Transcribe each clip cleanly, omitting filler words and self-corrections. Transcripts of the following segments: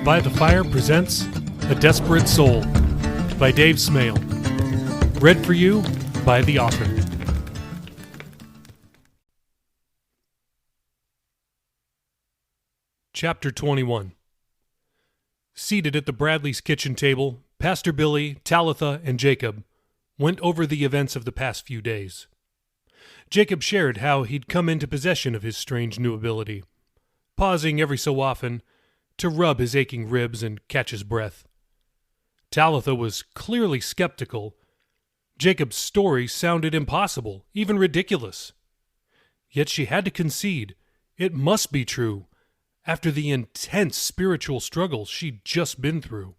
By the Fire presents A Desperate Soul by Dave Smale. Read for you by the author. Chapter 21. Seated at the Bradleys' kitchen table, Pastor Billy, Talitha, and Jacob went over the events of the past few days. Jacob shared how he'd come into possession of his strange new ability, pausing every so often to rub his aching ribs and catch his breath. Talitha was clearly skeptical. Jacob's story sounded impossible, even ridiculous. Yet she had to concede it must be true after the intense spiritual struggles she'd just been through.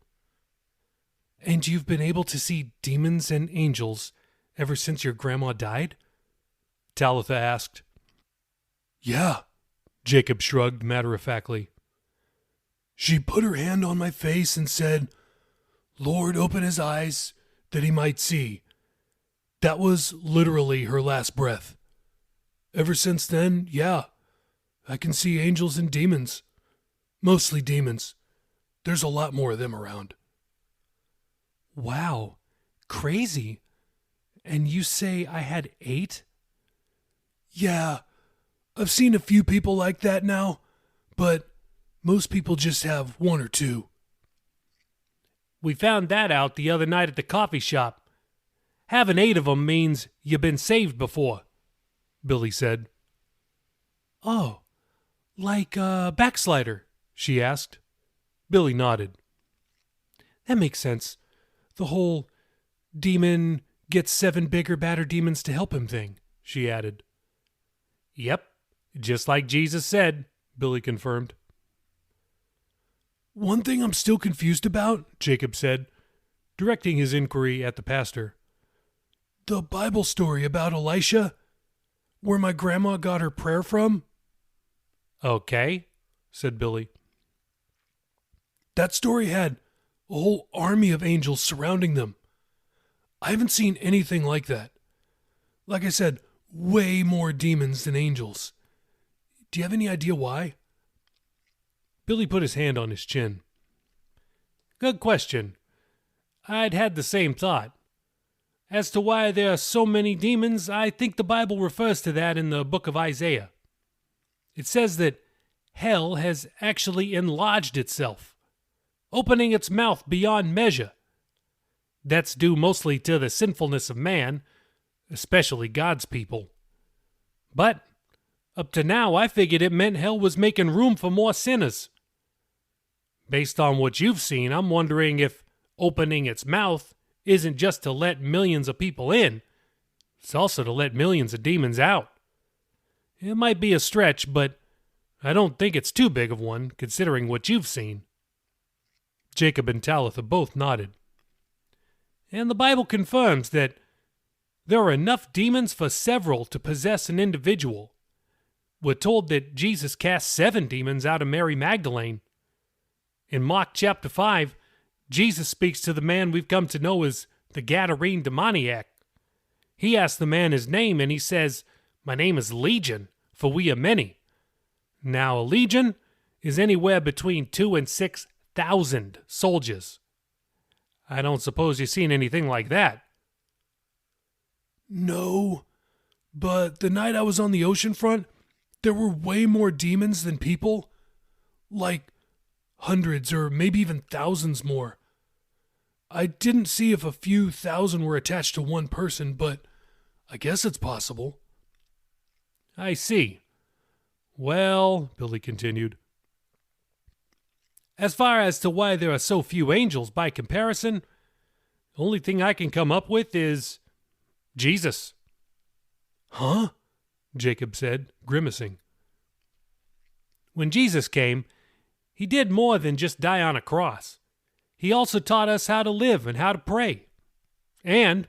"And you've been able to see demons and angels ever since your grandma died?" Talitha asked. "Yeah," Jacob shrugged matter-of-factly. "She put her hand on my face and said, 'Lord, open his eyes that he might see.' That was literally her last breath. Ever since then, yeah, I can see angels and demons. Mostly demons. There's a lot more of them around." "Wow, crazy. And you say I had 8? "Yeah, I've seen a few people like that now, but most people just have 1 or 2. "We found that out the other night at the coffee shop. Having 8 of them means you've been saved before," Billy said. "Oh, like a backslider?" she asked. Billy nodded. "That makes sense. The whole demon gets 7 bigger, badder demons to help him thing," she added. "Yep, just like Jesus said," Billy confirmed. "One thing I'm still confused about," Jacob said, directing his inquiry at the pastor. "The Bible story about Elisha, where my grandma got her prayer from?" "Okay," said Billy. "That story had a whole army of angels surrounding them. I haven't seen anything like that. Like I said, way more demons than angels. Do you have any idea why?" Billy put his hand on his chin. "Good question. I'd had the same thought. As to why there are so many demons, I think the Bible refers to that in the book of Isaiah. It says that hell has actually enlarged itself, opening its mouth beyond measure. That's due mostly to the sinfulness of man, especially God's people. But up to now, I figured it meant hell was making room for more sinners. Based on what you've seen, I'm wondering if opening its mouth isn't just to let millions of people in, it's also to let millions of demons out. It might be a stretch, but I don't think it's too big of one, considering what you've seen." Jacob and Talitha both nodded. "And the Bible confirms that there are enough demons for several to possess an individual. We're told that Jesus cast 7 demons out of Mary Magdalene. In Mark chapter 5, Jesus speaks to the man we've come to know as the Gadarene demoniac. He asks the man his name, and he says, 'My name is Legion, for we are many.' Now, a legion is anywhere between 2,000 and 6,000 soldiers. I don't suppose you've seen anything like that." "No, but the night I was on the ocean front, there were way more demons than people. Like hundreds or maybe even thousands more. I didn't see if a few thousand were attached to one person, but I guess it's possible." "I see. Well," Billy continued, "as far as to why there are so few angels by comparison, the only thing I can come up with is Jesus." "Huh?" Jacob said, grimacing. "When Jesus came, he did more than just die on a cross. He also taught us how to live and how to pray. And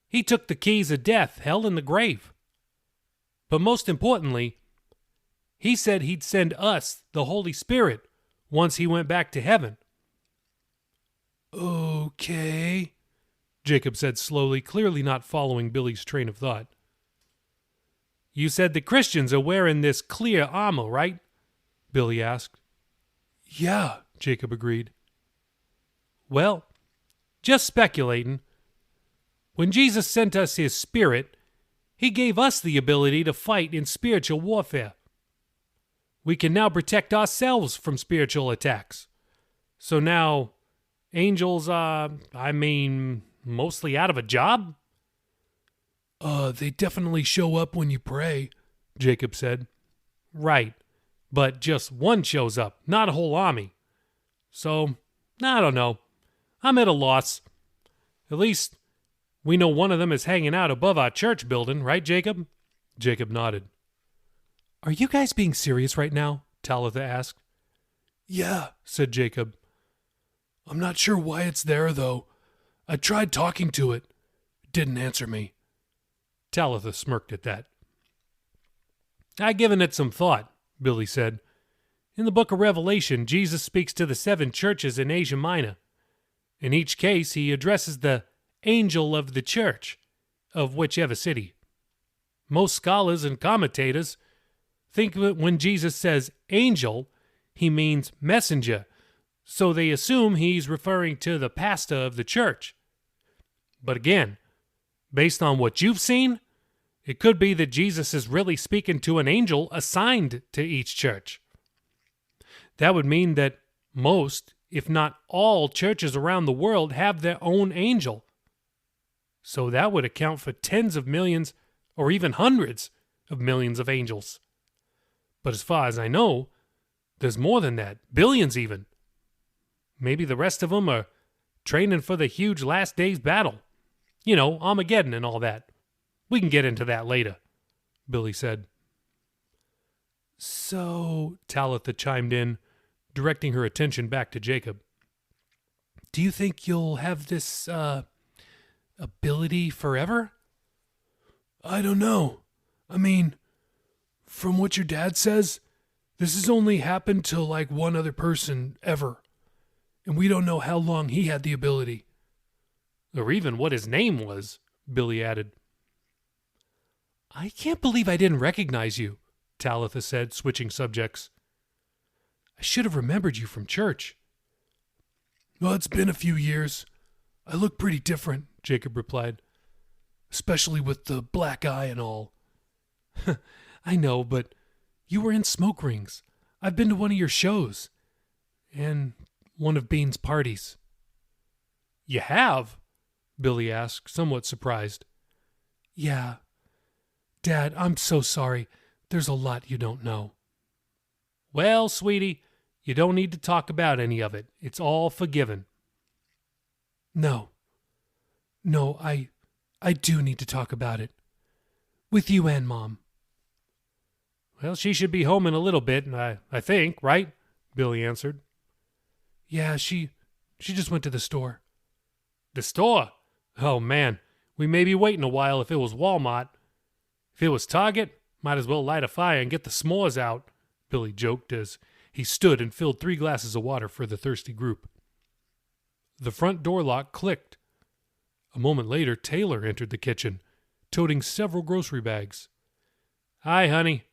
he took the keys of death, hell, and the grave. But most importantly, he said he'd send us the Holy Spirit once he went back to heaven." "Okay," Jacob said slowly, clearly not following Billy's train of thought. "You said the Christians are wearing this clear armor, right?" Billy asked. "Yeah," Jacob agreed. Well, just speculating. When Jesus sent us his Spirit, he gave us the ability to fight in spiritual warfare. We can now protect ourselves from spiritual attacks. So now, angels are, mostly out of a job? They definitely show up when you pray, Jacob said. Right, but just one shows up, not a whole army. So, I don't know. I'm at a loss. At least, we know one of them is hanging out above our church building, right, Jacob? Jacob nodded. Are you guys being serious right now? Talitha asked. Yeah, said Jacob. I'm not sure why it's there, though. I tried talking to it. It didn't answer me. Talitha smirked at that. I've given it some thought, Billy said. In the book of Revelation, Jesus speaks to the 7 churches in Asia Minor. In each case, he addresses the angel of the church of whichever city. Most scholars and commentators think that when Jesus says angel, he means messenger, so they assume he's referring to the pastor of the church. But again, based on what you've seen, it could be that Jesus is really speaking to an angel assigned to each church. That would mean that most, if not all, churches around the world have their own angel. So that would account for tens of millions or even hundreds of millions of angels. But as far as I know, there's more than that, billions even. Maybe the rest of them are training for the huge last days battle. You know, Armageddon and all that. We can get into that later, Billy said. So, Talitha chimed in, directing her attention back to Jacob. Do you think you'll have this, ability forever? I don't know. I mean, from what your dad says, this has only happened to like one other person ever. And we don't know how long he had the ability. Or even what his name was, Billy added. I can't believe I didn't recognize you, Talitha said, switching subjects. I should have remembered you from church. Well, it's been a few years. I look pretty different, Jacob replied. Especially with the black eye and all. I know, but you were in Smoke Rings. I've been to one of your shows. And one of Bean's parties. You have? Billy asked, somewhat surprised. Yeah. Dad, I'm so sorry. There's a lot you don't know. Well, sweetie, you don't need to talk about any of it. It's all forgiven. No, I do need to talk about it. With you and Mom. Well, she should be home in a little bit, I think, right? Billy answered. Yeah, she just went to the store. The store? Oh, man, we may be waiting a while if it was Walmart. If it was Target, might as well light a fire and get the s'mores out, Billy joked as he stood and filled 3 glasses of water for the thirsty group. The front door lock clicked. A moment later, Taylor entered the kitchen, toting several grocery bags. Hi, honey,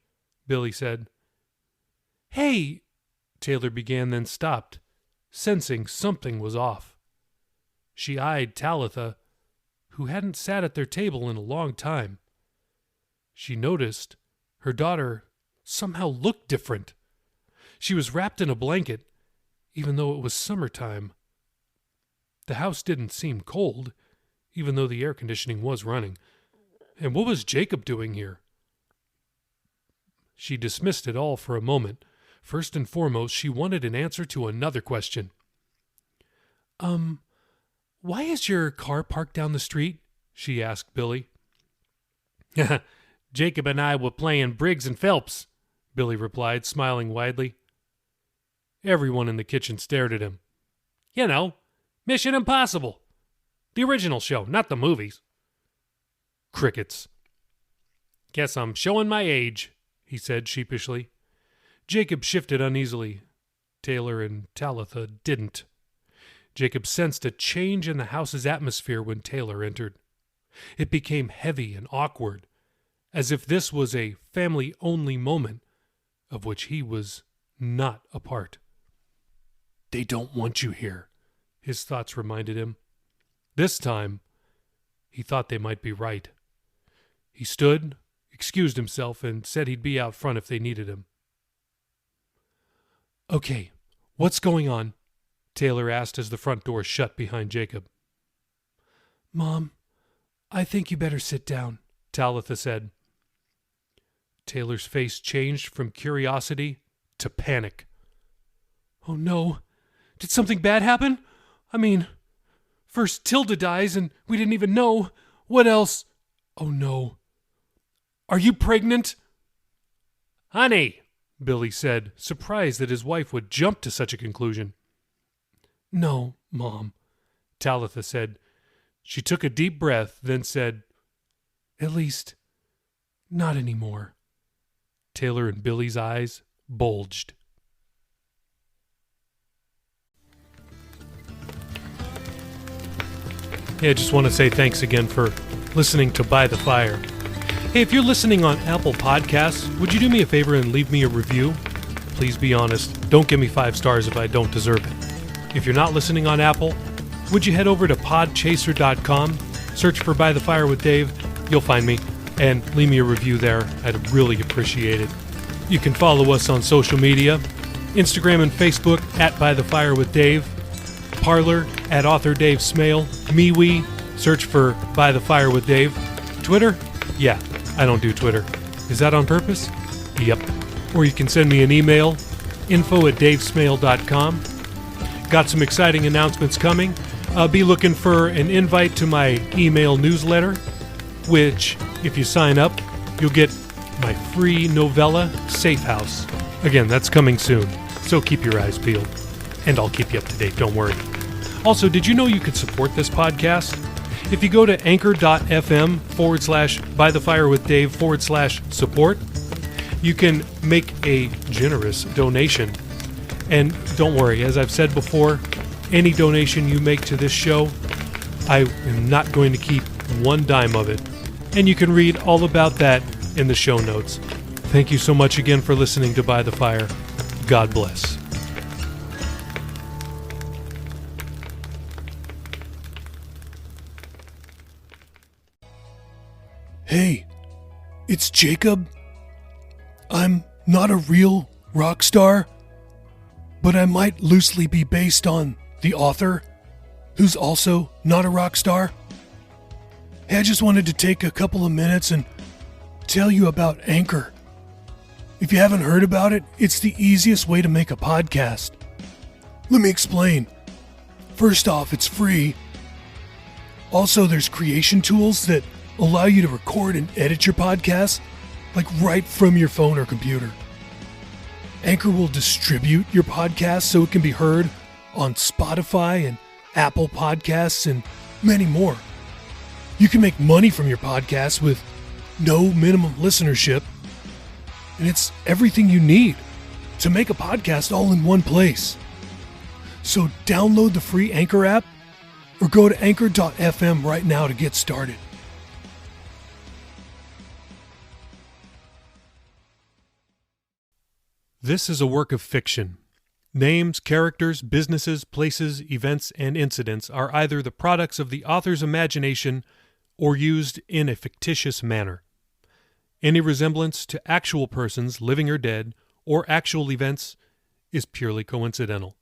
Billy said. Hey, Taylor began, then stopped, sensing something was off. She eyed Talitha, who hadn't sat at their table in a long time. She noticed her daughter somehow looked different. She was wrapped in a blanket, even though it was summertime. The house didn't seem cold, even though the air conditioning was running. And what was Jacob doing here? She dismissed it all for a moment. First and foremost, she wanted an answer to another question. Why is your car parked down the street? She asked Billy. Jacob and I were playing Briggs and Phelps, Billy replied, smiling widely. Everyone in the kitchen stared at him. You know, Mission Impossible. The original show, not the movies. Crickets. Guess I'm showing my age, he said sheepishly. Jacob shifted uneasily. Taylor and Talitha didn't. Jacob sensed a change in the house's atmosphere when Taylor entered. It became heavy and awkward, as if this was a family-only moment of which he was not a part. They don't want you here, his thoughts reminded him. This time, he thought they might be right. He stood, excused himself, and said he'd be out front if they needed him. Okay, what's going on? Taylor asked as the front door shut behind Jacob. Mom, I think you better sit down, Talitha said. Taylor's face changed from curiosity to panic. Oh no, did something bad happen? I mean, first Tilda dies and we didn't even know. What else? Oh no. Are you pregnant? Honey, Billy said, surprised that his wife would jump to such a conclusion. No, Mom, Talitha said. She took a deep breath, then said, At least, not anymore. Taylor and Billy's eyes bulged. Hey, I just want to say thanks again for listening to By the Fire. Hey, if you're listening on Apple Podcasts, would you do me a favor and leave me a review? Please be honest. Don't give me 5 stars if I don't deserve it. If you're not listening on Apple, would you head over to podchaser.com, search for By the Fire with Dave, you'll find me, and leave me a review there. I'd really appreciate it. You can follow us on social media, Instagram and Facebook at By the Fire with Dave, Parler at author Dave Smale, MeWe, search for By the Fire with Dave, Twitter? Yeah, I don't do Twitter. Is that on purpose? Yep. Or you can send me an email, info@davesmale.com. Got some exciting announcements coming. Be looking for an invite to my email newsletter, which, if you sign up, you'll get my free novella, Safe House. Again, that's coming soon, so keep your eyes peeled. And I'll keep you up to date, don't worry. Also, did you know you could support this podcast? If you go to anchor.fm/bythefirewithdave/support, you can make a generous donation. And don't worry, as I've said before, any donation you make to this show, I am not going to keep one dime of it. And you can read all about that in the show notes. Thank you so much again for listening to By the Fire. God bless. Hey, it's Jacob. I'm not a real rock star, but I might loosely be based on the author, who's also not a rock star. Hey, I just wanted to take a couple of minutes and tell you about Anchor. If you haven't heard about it, it's the easiest way to make a podcast. Let me explain. First off, it's free. Also, there's creation tools that allow you to record and edit your podcast, like right from your phone or computer. Anchor will distribute your podcast so it can be heard on Spotify and Apple Podcasts and many more. You can make money from your podcast with no minimum listenership, and it's everything you need to make a podcast all in one place. So download the free Anchor app or go to anchor.fm right now to get started. This is a work of fiction. Names, characters, businesses, places, events, and incidents are either the products of the author's imagination or used in a fictitious manner. Any resemblance to actual persons, living or dead, or actual events is purely coincidental.